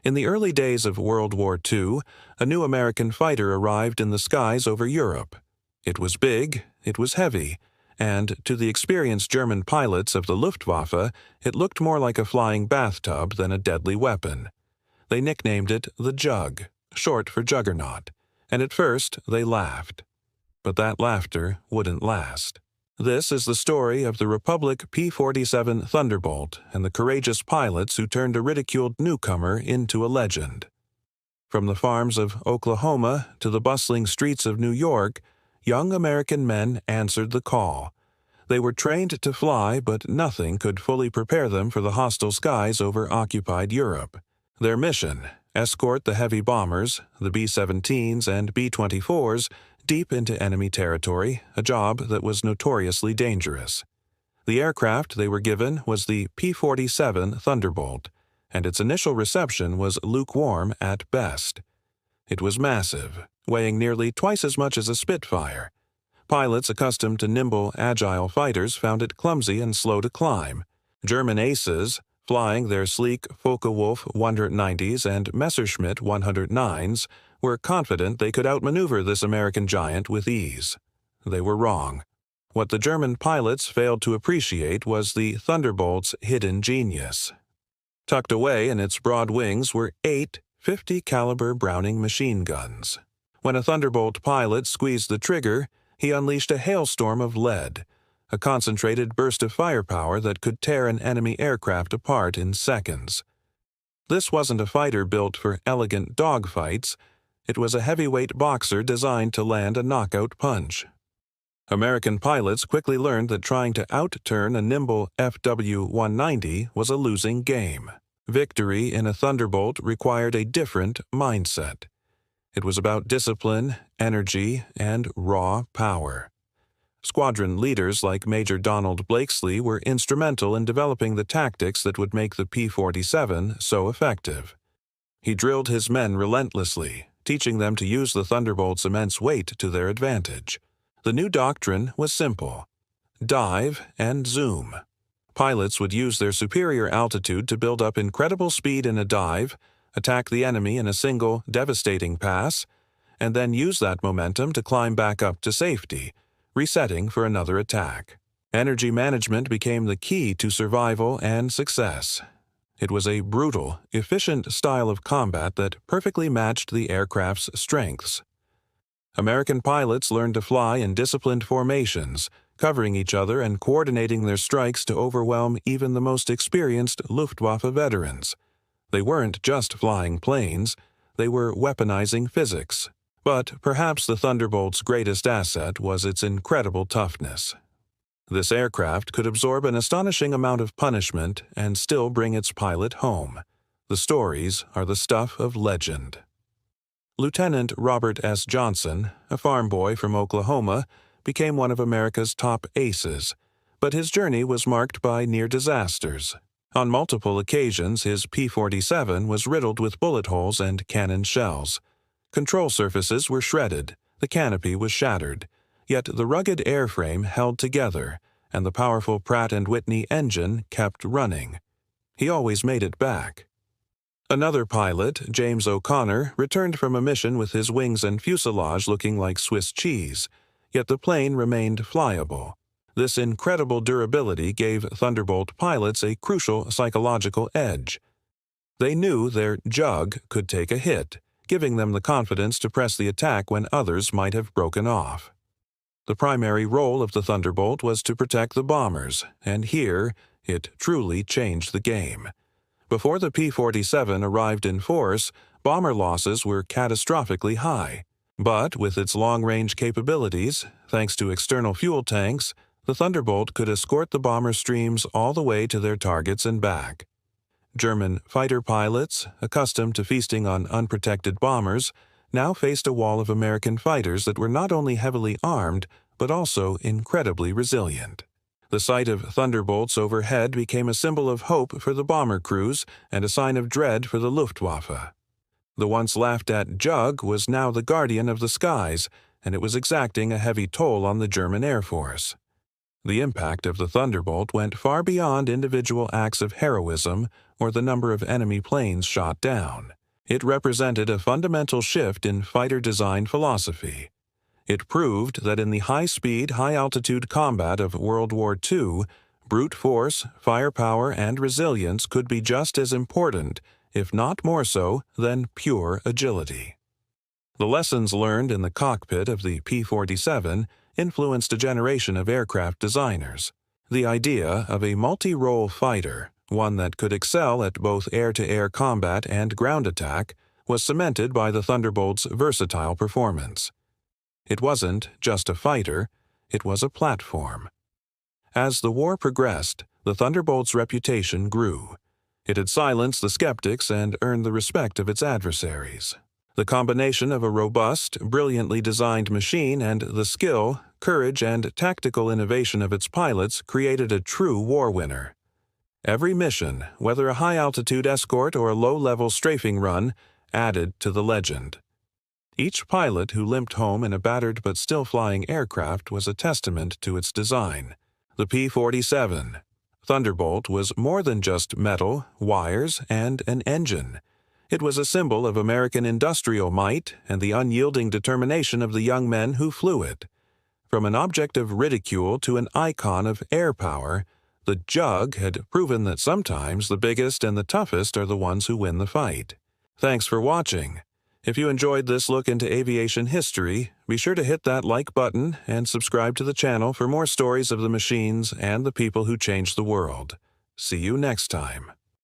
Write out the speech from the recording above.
In the early days of World War II, a new American fighter arrived in the skies over Europe. It was big, it was heavy, and to the experienced German pilots of the Luftwaffe, it looked more like a flying bathtub than a deadly weapon. They nicknamed it the Jug, short for Juggernaut, and at first they laughed. But that laughter wouldn't last. This is the story of the Republic P-47 Thunderbolt and the courageous pilots who turned a ridiculed newcomer into a legend. From the farms of Oklahoma to the bustling streets of New York, young American men answered the call. They were trained to fly, but nothing could fully prepare them for the hostile skies over occupied Europe. Their mission: escort the heavy bombers, the B-17s and B-24s, deep into enemy territory, a job that was notoriously dangerous. The aircraft they were given was the P-47 Thunderbolt, and its initial reception was lukewarm at best. It was massive, weighing nearly twice as much as a Spitfire. Pilots accustomed to nimble, agile fighters found it clumsy and slow to climb. German aces, flying their sleek Focke-Wulf 190s and Messerschmitt 109s, were confident they could outmaneuver this American giant with ease. They were wrong. What the German pilots failed to appreciate was the Thunderbolt's hidden genius. Tucked away in its broad wings were 8 50-caliber Browning machine guns. When a Thunderbolt pilot squeezed the trigger, he unleashed a hailstorm of lead, a concentrated burst of firepower that could tear an enemy aircraft apart in seconds. This wasn't a fighter built for elegant dogfights. It was a heavyweight boxer designed to land a knockout punch. American pilots quickly learned that trying to outturn a nimble FW-190 was a losing game. Victory in a Thunderbolt required a different mindset. It was about discipline, energy, and raw power. Squadron leaders like Major Donald Blakesley were instrumental in developing the tactics that would make the P-47 so effective. He drilled his men relentlessly, teaching them to use the Thunderbolt's immense weight to their advantage. The new doctrine was simple: dive and zoom. Pilots would use their superior altitude to build up incredible speed in a dive, attack the enemy in a single, devastating pass, and then use that momentum to climb back up to safety, resetting for another attack. Energy management became the key to survival and success. It was a brutal, efficient style of combat that perfectly matched the aircraft's strengths. American pilots learned to fly in disciplined formations, covering each other and coordinating their strikes to overwhelm even the most experienced Luftwaffe veterans. They weren't just flying planes, they were weaponizing physics. But perhaps the Thunderbolt's greatest asset was its incredible toughness. This aircraft could absorb an astonishing amount of punishment and still bring its pilot home. The stories are the stuff of legend. Lieutenant Robert S. Johnson, a farm boy from Oklahoma, became one of America's top aces, but his journey was marked by near disasters. On multiple occasions, his P-47 was riddled with bullet holes and cannon shells. Control surfaces were shredded, the canopy was shattered, yet the rugged airframe held together, and the powerful Pratt & Whitney engine kept running. He always made it back. Another pilot, James O'Connor, returned from a mission with his wings and fuselage looking like Swiss cheese, yet the plane remained flyable. This incredible durability gave Thunderbolt pilots a crucial psychological edge. They knew their Jug could take a hit, giving them the confidence to press the attack when others might have broken off. The primary role of the Thunderbolt was to protect the bombers, and here it truly changed the game. Before the P-47 arrived in force, bomber losses were catastrophically high. But with its long-range capabilities, thanks to external fuel tanks, the Thunderbolt could escort the bomber streams all the way to their targets and back. German fighter pilots, accustomed to feasting on unprotected bombers, now faced a wall of American fighters that were not only heavily armed, but also incredibly resilient. The sight of Thunderbolts overhead became a symbol of hope for the bomber crews and a sign of dread for the Luftwaffe. The once laughed-at Jug was now the guardian of the skies, and it was exacting a heavy toll on the German Air Force. The impact of the Thunderbolt went far beyond individual acts of heroism or the number of enemy planes shot down. It represented a fundamental shift in fighter design philosophy. It proved that in the high-speed, high-altitude combat of World War II, brute force, firepower, and resilience could be just as important, if not more so, than pure agility. The lessons learned in the cockpit of the P-47 influenced a generation of aircraft designers. The idea of a multi-role fighter, one that could excel at both air-to-air combat and ground attack, was cemented by the Thunderbolt's versatile performance. It wasn't just a fighter, it was a platform. As the war progressed, the Thunderbolt's reputation grew. It had silenced the skeptics and earned the respect of its adversaries. The combination of a robust, brilliantly designed machine and the skill, courage, and tactical innovation of its pilots created a true war winner. Every mission, whether a high-altitude escort or a low-level strafing run, added to the legend. Each pilot who limped home in a battered but still flying aircraft was a testament to its design. The P-47 Thunderbolt was more than just metal, wires, and an engine. It was a symbol of American industrial might and the unyielding determination of the young men who flew it. From an object of ridicule to an icon of air power, the Jug had proven that sometimes the biggest and the toughest are the ones who win the fight. Thanks for watching. If you enjoyed this look into aviation history, be sure to hit that like button and subscribe to the channel for more stories of the machines and the people who changed the world. See you next time.